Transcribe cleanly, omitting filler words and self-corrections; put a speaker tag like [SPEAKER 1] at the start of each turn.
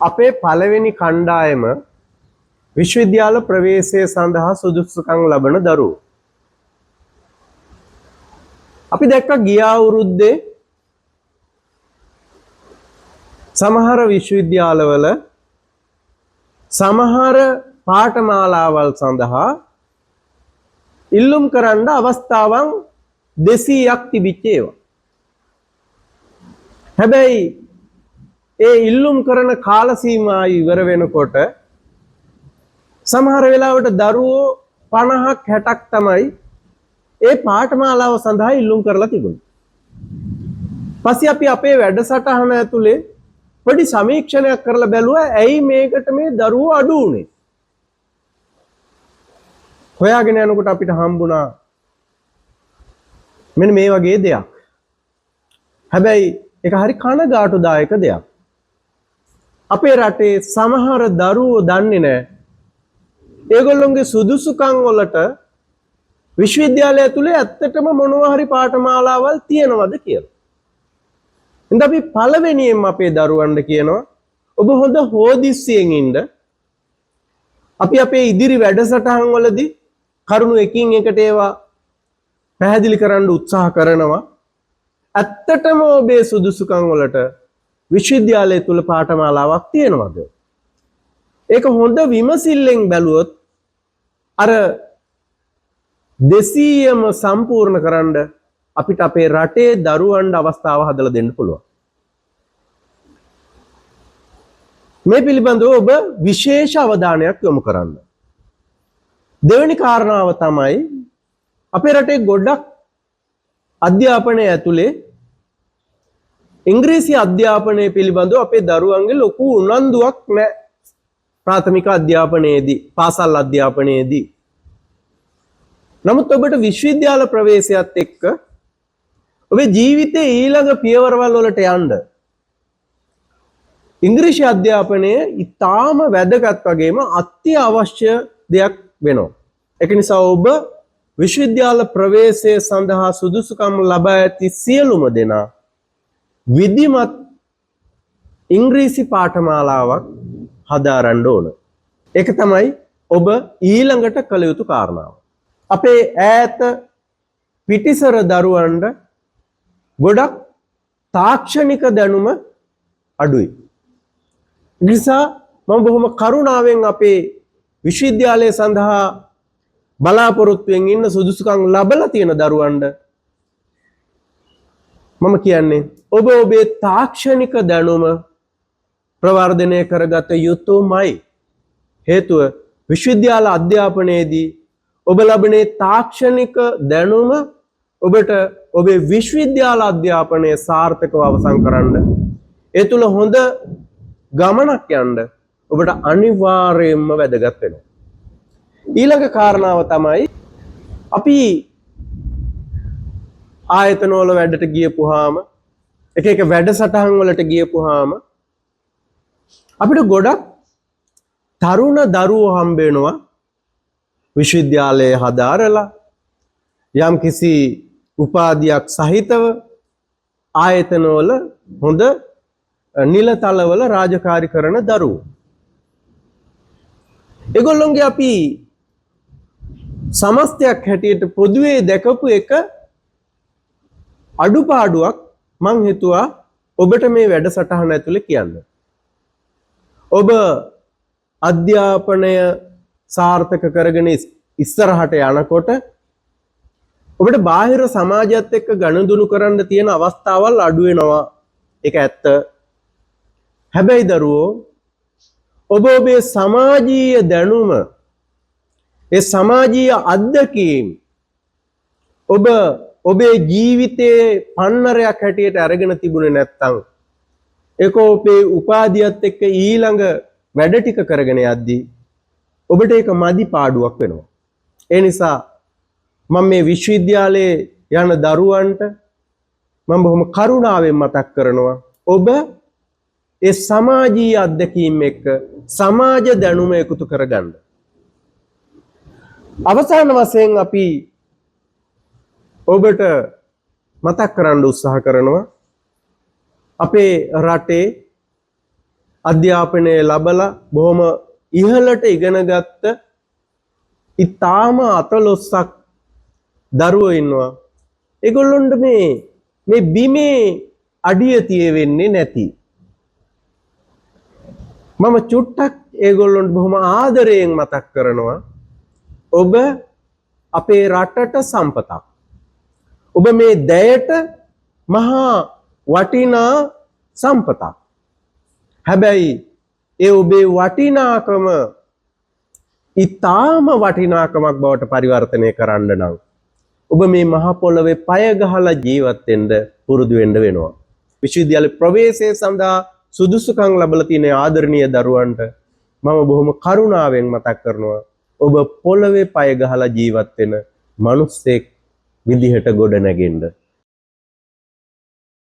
[SPEAKER 1] අපේ පළවෙනි කණ්ඩායම විශ්වවිද්‍යාල ප්‍රවේශය සඳහා සුදුසුකම් ලබන දරුවෝ. අපි දැක්ක ගිය අවුරුද්දේ සමහර විශ්වවිද්‍යාලවල සමහර පාඨමාලාවල් සඳහා ඉල්ලුම් කරන්න අවස්ථාවන් 200ක් තිබිච්ච ඒවා. හැබැයි ඒ ඉල්ලුම් කරන කාල සීමාව ඉවර වෙනකොට සමහර වෙලාවට දරුවෝ 50ක් 60ක් තමයි ඒ පාඨමාලාව සඳහා ඉල්ලුම් කරලා තිබුණේ. පස්සේ අපි අපේ වැඩසටහන ඇතුලේ පොඩි සමීක්ෂණයක් කරලා බැලුවා ඇයි මේකට මේ දරුවෝ අඩු වුනේ. හොයාගෙන යනකොට අපිට හම්බුණා මෙන්න මේ වගේ දෙයක්. හැබැයි ඒක හරි කනගාටුදායක දෙයක්. අපේ රටේ සමහර දරුවෝ දන්නේ නැහැ ඒගොල්ලොන්ගේ සුදුසුකම් වලට විශ්වවිද්‍යාලය ඇතුලේ ඇත්තටම මොනවා හරි පාඨමාලාවල් තියෙනවද කියලා. ඉතින් අපි පළවෙනියෙන්ම අපේ දරුවන්ට කියනවා ඔබ හොඳ හෝදිස්සියෙන් ඉන්න. අපි අපේ ඉදිරි වැඩසටහන් වලදී කරුණු එකින් එකට ඒවා පැහැදිලි කරන්න උත්සාහ කරනවා. ඇත්තටම ඔබේ සුදුසුකම් වලට විශ්වවිද්‍යාලය තුල පාඨමාලාවක් තියෙනවද? ඒක හොඳ විමසිල්ලෙන් බැලුවොත් අර 200ම සම්පූර්ණ කරන්න අපිට අපේ රටේ දරුවන්ට අවස්ථාව හදලා දෙන්න පුළුවන්. මේ පිළිබඳව ඔබ විශේෂ අවධානයක් යොමු කරන්න. දෙවෙනි කාරණාව තමයි අපේ රටේ ගොඩක් අධ්‍යාපනය ඇතුලේ ඉංග්‍රීසි අධ්‍යාපනය පිළිබඳව අපේ දරුවන්ගේ ලොකු උනන්දුවක් නැහැ. ප්‍රාථමික අධ්‍යාපනයේදී, පාසල් අධ්‍යාපනයේදී. නමුත් ඔබට විශ්වවිද්‍යාල ප්‍රවේශයත් එක්ක ඔබේ ජීවිතයේ ඊළඟ පියවරවල් වලට යන්න ඉංග්‍රීසි අධ්‍යාපනය ඉතාම වැදගත් වගේම අත්‍යවශ්‍ය දෙයක් වෙනවා. ඒක නිසා ඔබ විශ්වවිද්‍යාල ප්‍රවේශය සඳහා සුදුසුකම් ලබා ඇති සියලුම දෙනා විධිමත් ඉංග්‍රීසි පාඨමාලාවක් හදාරන්න ඕන. ඒක තමයි ඔබ ඊළඟට කළ යුතු කාරණාව. අපේ ඈත පිටිසර දරුවන්ට ගොඩක් තාක්ෂණික දැනුම අඩුයි. නිසා මම බොහොම කරුණාවෙන් අපේ විශ්වවිද්‍යාලය සඳහා බලාපොරොත්තුෙන් ඉන්න සුදුසුකම් ලැබලා තියෙන දරුවන්ට මම කියන්නේ ඔබ ඔබේ තාක්ෂණික දැනුම ප්‍රවර්ධනය කරගත යුතුමයි. හේතුව විශ්වවිද්‍යාල අධ්‍යාපනයේදී ඔබ ලබන තාක්ෂණික දැනුම ඔබට ඔබේ විශ්වවිද්‍යාල අධ්‍යාපනය සාර්ථකව අවසන් කරන්න ඒ තුල හොඳ ගමනක් යන්න ඔබට අනිවාර්යයෙන්ම වැදගත් වෙනවා. ඊළඟ කාරණාව තමයි අපි ආයතනවල වැඩට ගියපුවාම එක එක වැඩසටහන් වලට ගියපුවාම අපිට ගොඩක් තරුණ දරුවෝ හම්බ වෙනවා විශ්වවිද්‍යාලයේ හදාරලා යම් කිසි උපාධියක් සහිතව ආයතනවල හොඳ නිලතලවල රාජකාරී කරන දරුවෝ. ඒගොල්ලොන්ගේ අපි සමස්තයක් හැටියට පොදුවේ දැකපු එක අඩුපාඩුවක් මං හිතුවා ඔබට මේ වැඩසටහන ඇතුලේ කියන්න. ඔබ අධ්‍යාපනය සාර්ථක කරගෙන ඉස්සරහට යනකොට ඔබට බාහිර සමාජයත් එක්ක ගනුදෙනු කරන්න තියෙන අවස්ථාවල් අඩු වෙනවා. ඒක ඇත්ත. හැබැයි දරුවෝ ඔබ ඔබේ සමාජීය දැනුම ඒ සමාජීය අත්දැකීම් ඔබ ඔබේ ජීවිතයේ පන්නරයක් හැටියට අරගෙන තිබුණේ නැත්නම් ඒක ඔබේ උපාධියත් එක්ක ඊළඟ වැඩ ටික කරගෙන යද්දී ඔබට ඒක මදි පාඩුවක් වෙනවා. ඒ නිසා මම මේ විශ්වවිද්‍යාලයේ යන දරුවන්ට මම බොහොම කරුණාවෙන් මතක් කරනවා ඔබ ඒ සමාජීය අත්දැකීම් එක්ක සමාජ දැනුම එකතු කරගන්න. අවසාන වශයෙන් අපි ඔබට මතක් කරන්න උත්සාහ කරනවා අපේ රටේ අධ්‍යාපනය ලැබලා බොහොම ඉහළට ඉගෙන ගත්ත ඉතාම අතලොස්සක් දරුවෝ ඉන්නවා. ඒගොල්ලොන්ට මේ බිමේ අඩිය තියෙන්නේ නැති. මම චුට්ටක් ඒගොල්ලොන්ට බොහොම ආදරයෙන් මතක් කරනවා. ඔබ අපේ රටට සම්පතක්. ඔබ මේ දැයට මහා වටිනා සම්පතක්. හැබැයි ඒ ඔබේ වටිනාකම ඊටාම වටිනාකමක් බවට පරිවර්තනය කරන්න නම් ඔබ මේ මහ පොළවේ පය ගහලා ජීවත් වෙන්න පුරුදු වෙන්න වෙනවා. විශ්වවිද්‍යාල ප්‍රවේශය සඳහා සුදුසුකම් ලැබලා තියෙන ආදරණීය දරුවන්ට මම බොහොම කරුණාවෙන් මතක් කරනවා. ඔබ පොළවේ පය ගහලා ජීවත් වෙන මිනිස්සෙක් විදිහට ගොඩ නැගෙන්න.